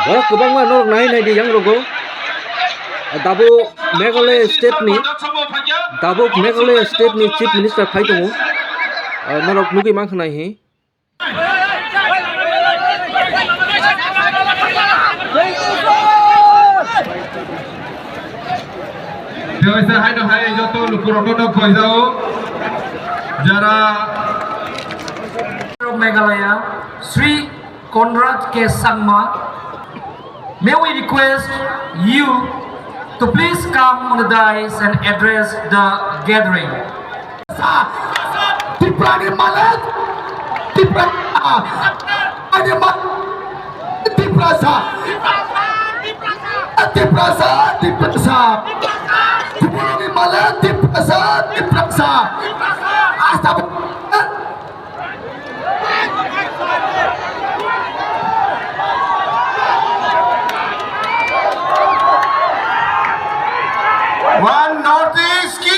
Barak kebangma norok nahi nahi di yang rogo. Dabo Meghalaya State ni Chief Minister phai tongo. Norok nugi mang khnai hi. Biasa hai joto lukurono khojao jara Meghalaya Sri Conrad K. Sangma. May we request you to please come on the dais and address the gathering. Tiprani malat, One Northeast ki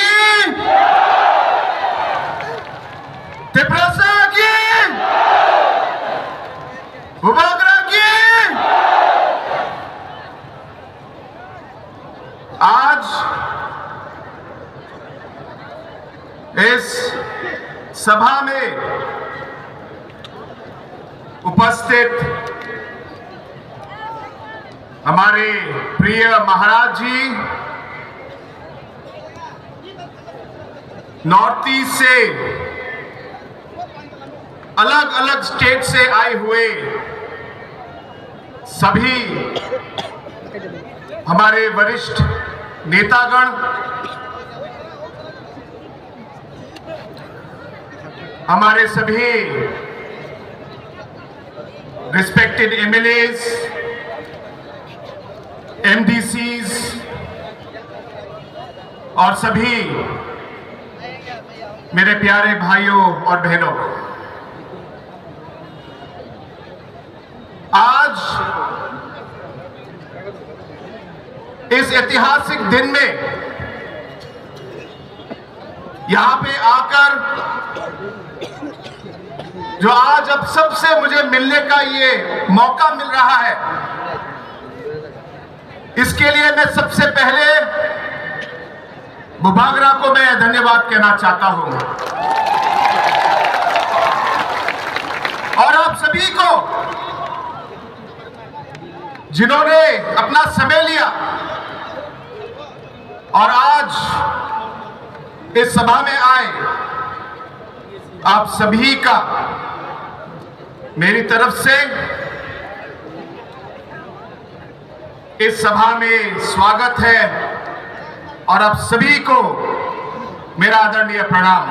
Tiprasa ki Bhubagra ki आज इस सभा में उपस्थित हमारे प्रिय महाराज जी north east से अलग अलग स्टेट से आए हुए सभी हमारे वरिष्ठ नेतागण, हमारे सभी रिस्पेक्टेड एमएलएज, एमडीसीज और सभी मेरे प्यारे भाइयों और बहनों, आज इस ऐतिहासिक दिन में यहां पे आकर जो आज अब सबसे मुझे मिलने का ये मौका मिल रहा है, इसके लिए मैं सबसे पहले बुभागरा को मैं धन्यवाद कहना चाहता हूं और आप सभी को जिन्होंने अपना समय लिया और आज इस सभा में आए, आप सभी का मेरी तरफ से इस सभा में स्वागत है और आप सभी को मेरा आदरणीय प्रणाम।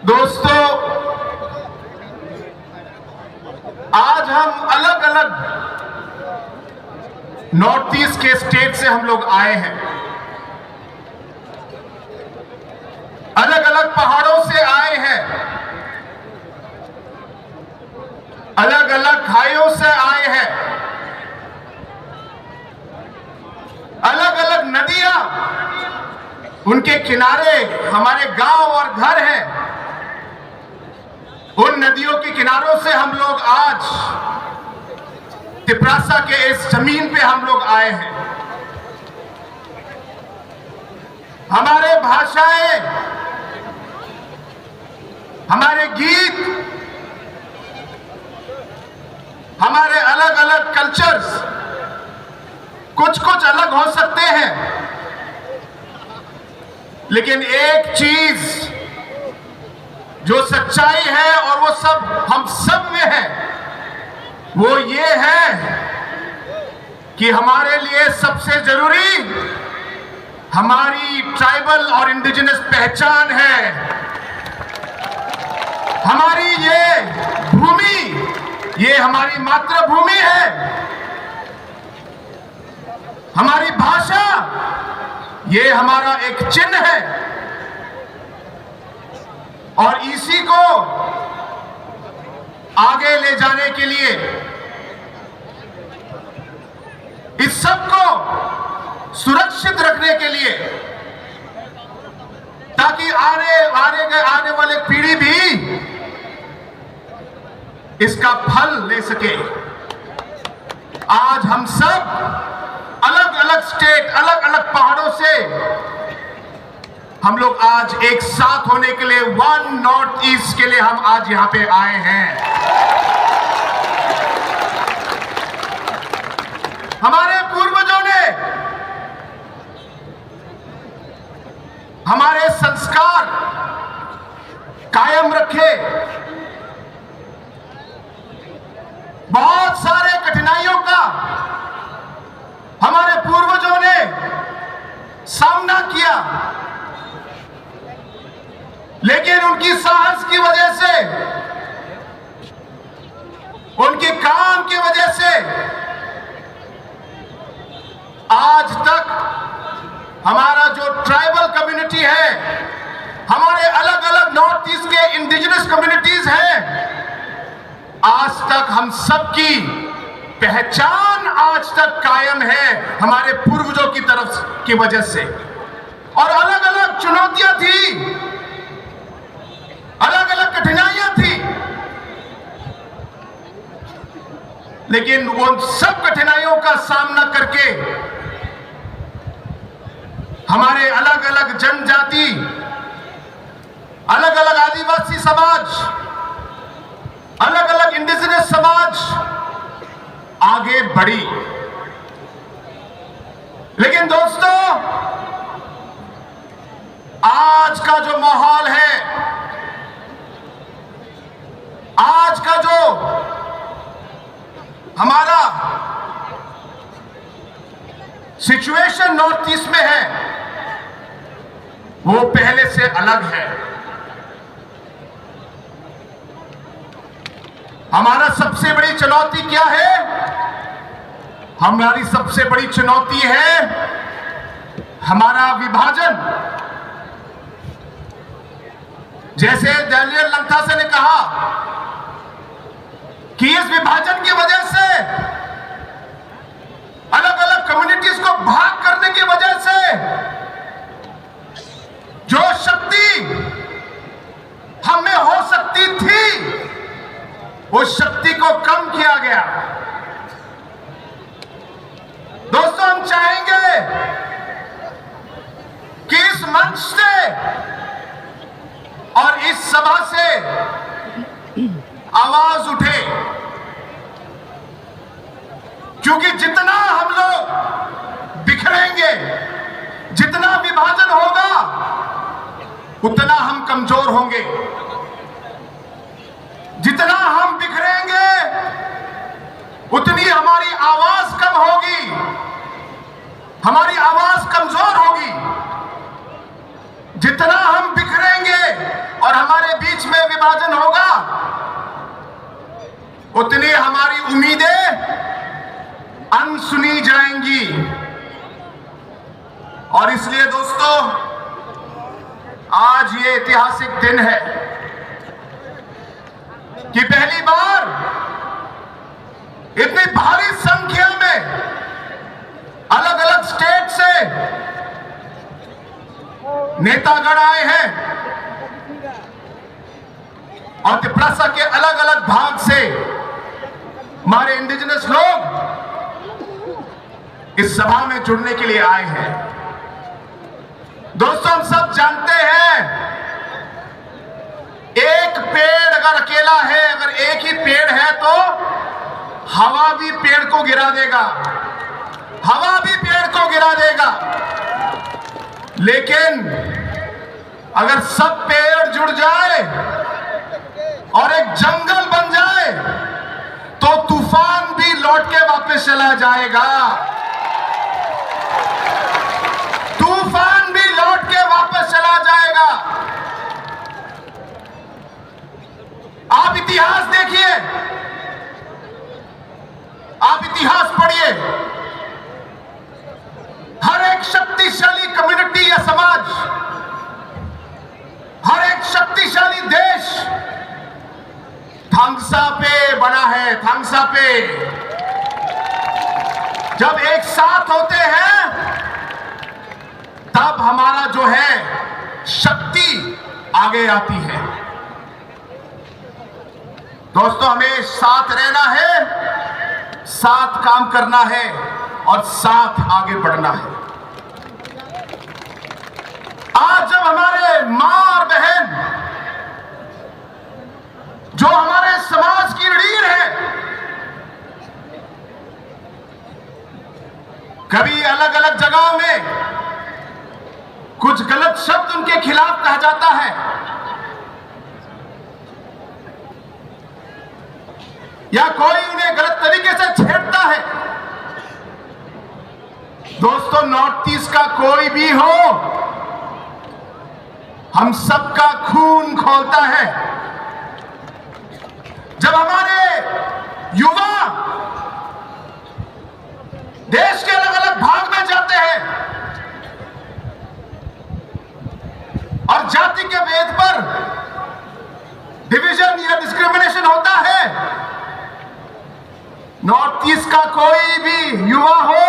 दोस्तों, आज हम अलग अलग नॉर्थ ईस्ट के स्टेट से हम लोग आए हैं, अलग अलग पहाड़ों से आए हैं, अलग अलग खाइयों से आए हैं, अलग अलग नदियां, उनके किनारे हमारे गांव और घर हैं, उन नदियों के किनारों से हम लोग आज तिप्रासा के इस जमीन पे हम लोग आए हैं। हमारे भाषाएं, हमारे गीत, हमारे अलग अलग कल्चर्स कुछ कुछ अलग हो सकते हैं, लेकिन एक चीज जो सच्चाई है और वो सब हम सब में है, वो ये है कि हमारे लिए सबसे जरूरी हमारी ट्राइबल और इंडिजिनस पहचान है। हमारी ये भूमि, ये हमारी मातृभूमि है, हमारी भाषा ये हमारा एक चिन्ह है और इसी को आगे ले जाने के लिए, इस सब को सुरक्षित रखने के लिए, ताकि आने वाले पीढ़ी भी इसका फल ले सके। आज हम सब अलग अलग स्टेट, अलग अलग पहाड़ों से हम लोग आज एक साथ होने के लिए, वन नॉर्थ ईस्ट के लिए हम आज यहां पे आए हैं। हमारे पूर्वजों ने हमारे संस्कार कायम रखे, बहुत सारे कठिनाइयों का हमारे पूर्वजों ने सामना किया, लेकिन उनकी साहस की वजह से, उनके काम की वजह से आज तक हमारा जो ट्राइबल कम्युनिटी है, हमारे अलग अलग नॉर्थ ईस्ट के इंडिजिनस कम्युनिटीज हैं, आज तक हम सबकी पहचान आज तक कायम है हमारे पूर्वजों की तरफ की वजह से। और अलग अलग चुनौतियां थी, अलग अलग कठिनाइयां थी, लेकिन उन सब कठिनाइयों का सामना करके हमारे अलग अलग जनजाति, अलग अलग आदिवासी समाज, अलग अलग इंडिजिनस समाज आगे बढ़ी। लेकिन दोस्तों, आज का जो माहौल है, आज का जो हमारा सिचुएशन नॉर्थ ईस्ट में है, वो पहले से अलग है। हमारा सबसे बड़ी चुनौती क्या है? हमारी सबसे बड़ी चुनौती है हमारा विभाजन। जैसे डैनियल लंथासे ने कहा कि इस विभाजन की वजह से, अलग अलग कम्युनिटीज को भाग करने की वजह से, जो शक्ति हमें हो सकती थी, उस शक्ति को कम किया गया। दोस्तों, हम चाहेंगे कि इस मंच से और इस सभा से आवाज उठे, क्योंकि जितना हम लोग बिखरेंगे, जितना विभाजन होगा, उतना हम कमजोर होंगे। जितना हम बिखरेंगे, उतनी हमारी आवाज कम होगी, हमारी आवाज कमजोर होगी। जितना हम बिखरेंगे और हमारे बीच में विभाजन होगा, उतनी हमारी उम्मीदें अनसुनी जाएंगी। और इसलिए दोस्तों, आज ये ऐतिहासिक दिन है कि पहली बार इतनी भारी संख्या में अलग अलग स्टेट से नेतागण आए हैं और त्रिपुरा के अलग अलग भाग से हमारे इंडिजिनस लोग इस सभा में जुड़ने के लिए आए हैं। दोस्तों, हम सब जानते हैं, एक पेड़ अगर अकेला है, अगर एक ही पेड़ है, तो हवा भी पेड़ को गिरा देगा, हवा भी पेड़ को गिरा देगा। लेकिन अगर सब पेड़ जुड़ जाए और एक जंगल बन जाए, तो तूफान भी लौट के वापस चला जाएगा, तूफान भी लौट के वापस चला जाएगा। आप इतिहास देखिए, आप इतिहास पढ़िए, हर एक शक्तिशाली कम्युनिटी या समाज, हर एक शक्तिशाली देश थांगसा पे बना है, थांगसा पे। जब एक साथ होते हैं, तब हमारा जो है शक्ति आगे आती है। दोस्तों, हमें साथ रहना है, साथ काम करना है और साथ आगे बढ़ना है। आज जब हमारे मां और बहन, जो हमारे समाज की रीढ़ है, कभी अलग अलग जगहों में कुछ गलत शब्द उनके खिलाफ कहा जाता है या कोई उन्हें गलत तरीके से छेड़ता है। दोस्तों, नॉर्थ ईस्ट का कोई भी हो, हम सबका खून खौलता है। जब हमारे युवा देश के अलग अलग भाग में जाते हैं और जाति के भेद पर डिवीजन या डिस्क्रिमिनेशन होता है, नॉर्थ ईस्ट का कोई भी युवा हो,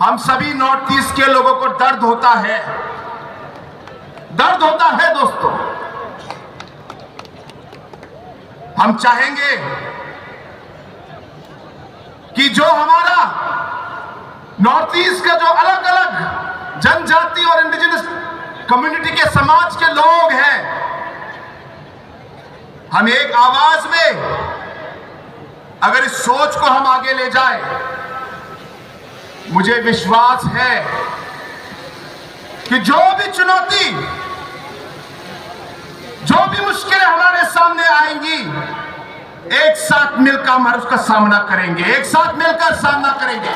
हम सभी नॉर्थ ईस्ट के लोगों को दर्द होता है, दर्द होता है। दोस्तों, हम चाहेंगे कि जो हमारा नॉर्थ ईस्ट का जो अलग अलग जनजाति और इंडिजिनस कम्युनिटी के समाज के लोग हैं, हम एक आवाज में अगर इस सोच को हम आगे ले जाएं, मुझे विश्वास है कि जो भी चुनौती, जो भी मुश्किलें हमारे सामने आएंगी, एक साथ मिलकर हम उसका सामना करेंगे, एक साथ मिलकर सामना करेंगे।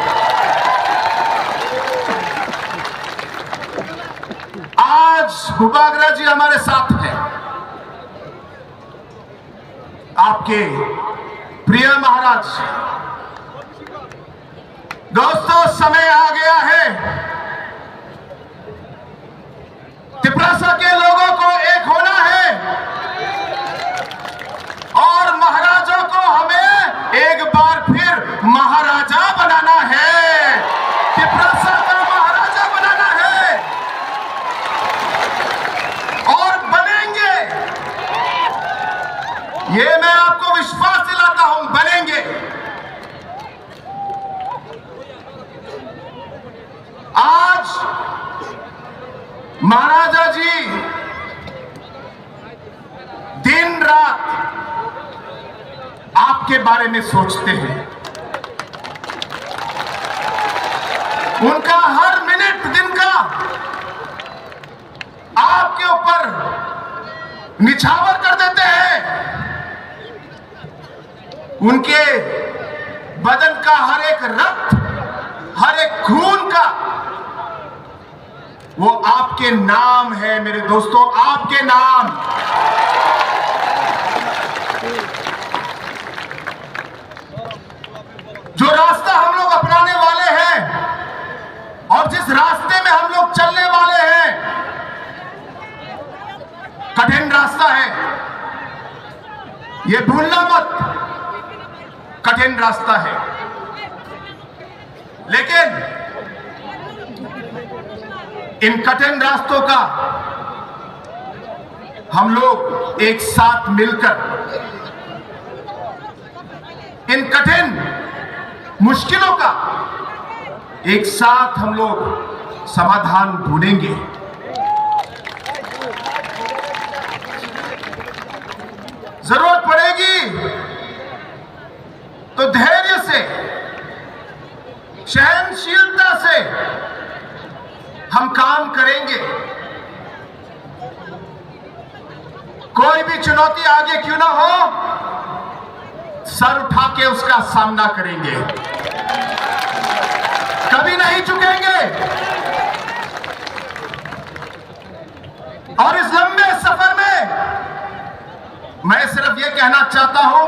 आज भूपाग्रा जी हमारे साथ हैं, आपके प्रिय महाराज। दोस्तों, समय आ गया है, तिपरासा के लोगों को एक होना है और महाराजा को हमें एक बार फिर महाराजा बनाना है, तिपरासा का महाराजा बनाना है और बनेंगे। ये मैं आपको विश्वास दिलाता हूं, बनेंगे। आज महाराजा जी दिन रात आपके बारे में सोचते हैं, उनका हर मिनट दिन का आपके ऊपर निछावर कर देते हैं। उनके बदन का हर एक रक्त, हर एक खून का वो आपके नाम है मेरे दोस्तों, आपके नाम। जो रास्ता हम लोग अपनाने वाले हैं और जिस रास्ते में हम लोग चलने वाले हैं, कठिन रास्ता है, ये भूलना मत, कठिन रास्ता है। लेकिन इन कठिन रास्तों का हम लोग एक साथ मिलकर इन कठिन मुश्किलों का एक साथ हम लोग समाधान ढूंढेंगे। जरूरत पड़ेगी तो धैर्य से, सहनशीलता से हम काम करेंगे। कोई भी चुनौती आगे क्यों ना हो, सर उठा के उसका सामना करेंगे, कभी नहीं झुकेंगे। और इस लंबे सफर में मैं सिर्फ यह कहना चाहता हूं,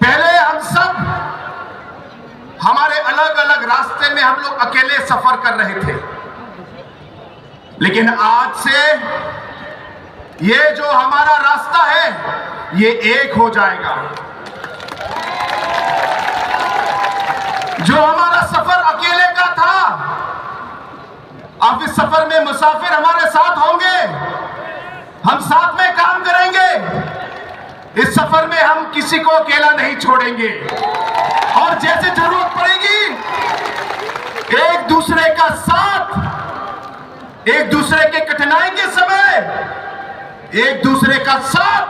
पहले हम सब हमारे अलग अलग रास्ते में हम लोग अकेले सफर कर रहे थे, लेकिन आज से ये जो हमारा रास्ता है ये एक हो जाएगा। जो हमारा सफर अकेले का था, अब इस सफर में मुसाफिर हमारे साथ होंगे, हम साथ में काम करेंगे। इस सफर में हम किसी को अकेला नहीं छोड़ेंगे और जैसे जरूरत पड़ेगी एक दूसरे का साथ, एक दूसरे के कठिनाई के समय एक दूसरे का साथ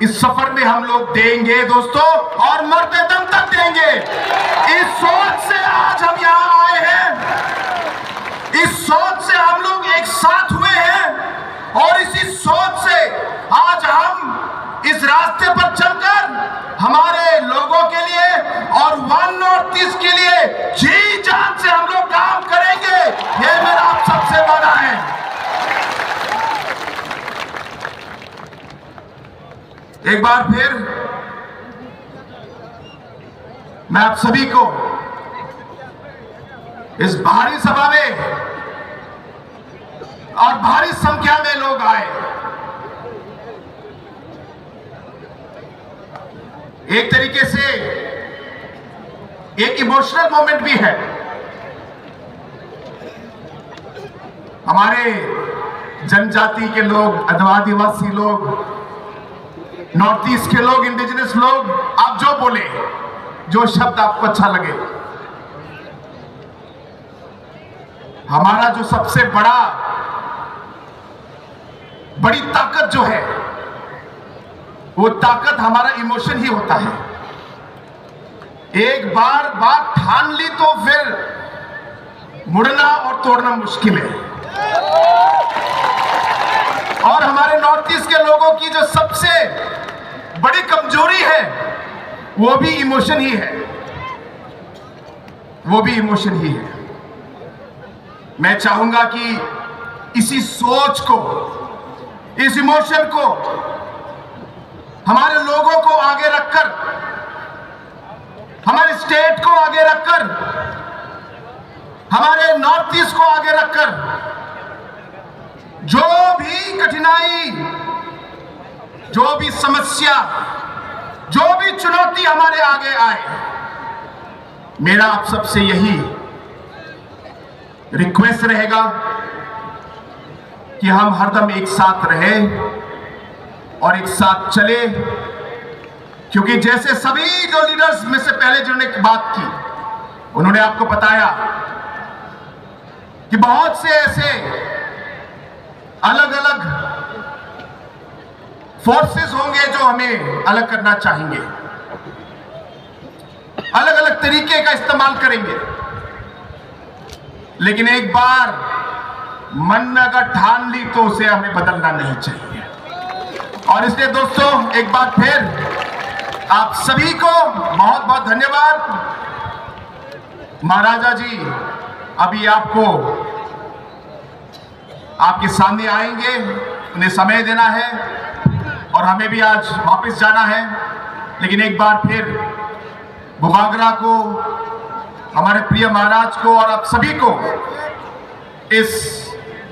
इस सफर में हम लोग देंगे दोस्तों, और मरते दम तक देंगे। इस सोच से आज हम यहां आए हैं, इस सोच से हम लोग एक साथ हुए हैं और इसी सोच से आज हम इस रास्ते पर चलकर हमारे लोगों के लिए और वन नॉर्थ ईस्ट के लिए जी जान से हम लोग काम करेंगे। ये मेरा आप सबसे वादा है। एक बार फिर मैं आप सभी को इस भारी सभा में और भारी संख्या में लोग आए, एक तरीके से एक इमोशनल मोमेंट भी है। हमारे जनजाति के लोग, आदिवासी लोग, नॉर्थ ईस्ट के लोग, इंडिजिनस लोग, आप जो बोले, जो शब्द आपको अच्छा लगे, हमारा जो सबसे बड़ी ताकत जो है वो ताकत हमारा इमोशन ही होता है। एक बार बात ठान ली तो फिर मुड़ना और तोड़ना मुश्किल है। और हमारे नॉर्थ ईस्ट के लोगों की जो सबसे बड़ी कमजोरी है वो भी इमोशन ही है, वो भी इमोशन ही है। मैं चाहूंगा कि इसी सोच को, इस इमोशन को हमारे लोगों को आगे रखकर, हमारे स्टेट को आगे रखकर, हमारे नॉर्थ ईस्ट को आगे रखकर जो भी कठिनाई, जो भी समस्या, जो भी चुनौती हमारे आगे आए, मेरा आप सबसे यही रिक्वेस्ट रहेगा कि हम हरदम एक साथ रहें और एक साथ चले। क्योंकि जैसे सभी जो लीडर्स में से पहले जिन्होंने बात की, उन्होंने आपको बताया कि बहुत से ऐसे अलग अलग फोर्सेस होंगे जो हमें अलग करना चाहेंगे, अलग अलग तरीके का इस्तेमाल करेंगे, लेकिन एक बार मन में अगर ठान ली तो उसे हमें बदलना नहीं चाहिए। और इसलिए दोस्तों एक बार फिर आप सभी को बहुत बहुत धन्यवाद। महाराजा जी अभी आपको आपके सामने आएंगे, उन्हें समय देना है और हमें भी आज वापस जाना है। लेकिन एक बार फिर बुबागरा को, हमारे प्रिय महाराज को और आप सभी को इस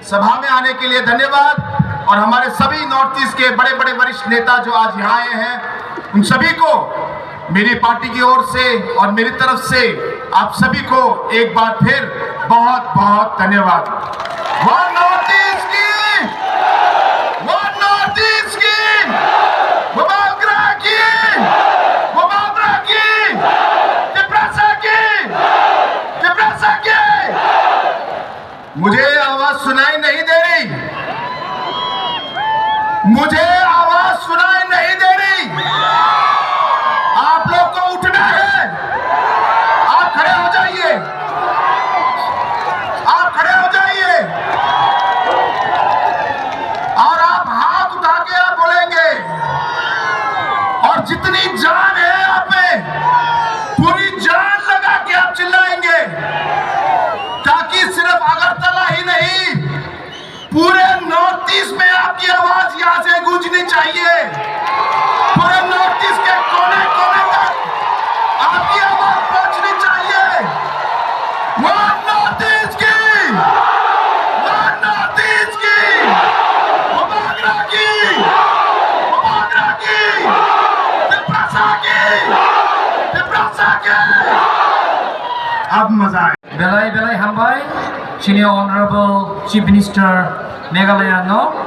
सभा में आने के लिए धन्यवाद। और हमारे सभी नॉर्थ ईस्ट के बड़े बड़े वरिष्ठ नेता जो आज यहाँ आए हैं, उन सभी को मेरी पार्टी की ओर से और मेरी तरफ से आप सभी को एक बार फिर बहुत बहुत धन्यवाद। वन नॉर्थ ईस्ट की, वन नॉर्थ ईस्ट की, बुबागरा की, बुबागरा की, तिपरासा की, तिपरासा की। मुझे आवाज सुनाई नहीं दे रही, मुझे आवाज सुनाई नहीं दे रही। आप लोग को उठना है, आप खड़े हो जाइए, आप खड़े हो जाइए और आप हाथ उठा के आप बोलेंगे और जितनी जान है आप में पूरी जान लगा के आप चिल्लाएंगे, ताकि सिर्फ अगरतला ही नहीं पूरे नॉर्थ ईस्ट में आपकी आवाज यहां से गूंजनी चाहिए। पूरे नॉर्थ ईस्ट के कोने कोने तक आपकी आवाज पहुंचनी चाहिए। वन नॉर्थ ईस्ट की, वन नॉर्थ ईस्ट की, बुबागरा की, बुबागरा की, तिपरासा की, तिपरासा की। अब मजा आए। Belai Belai Hambai, Senior Honorable Chief Minister Meghalaya No.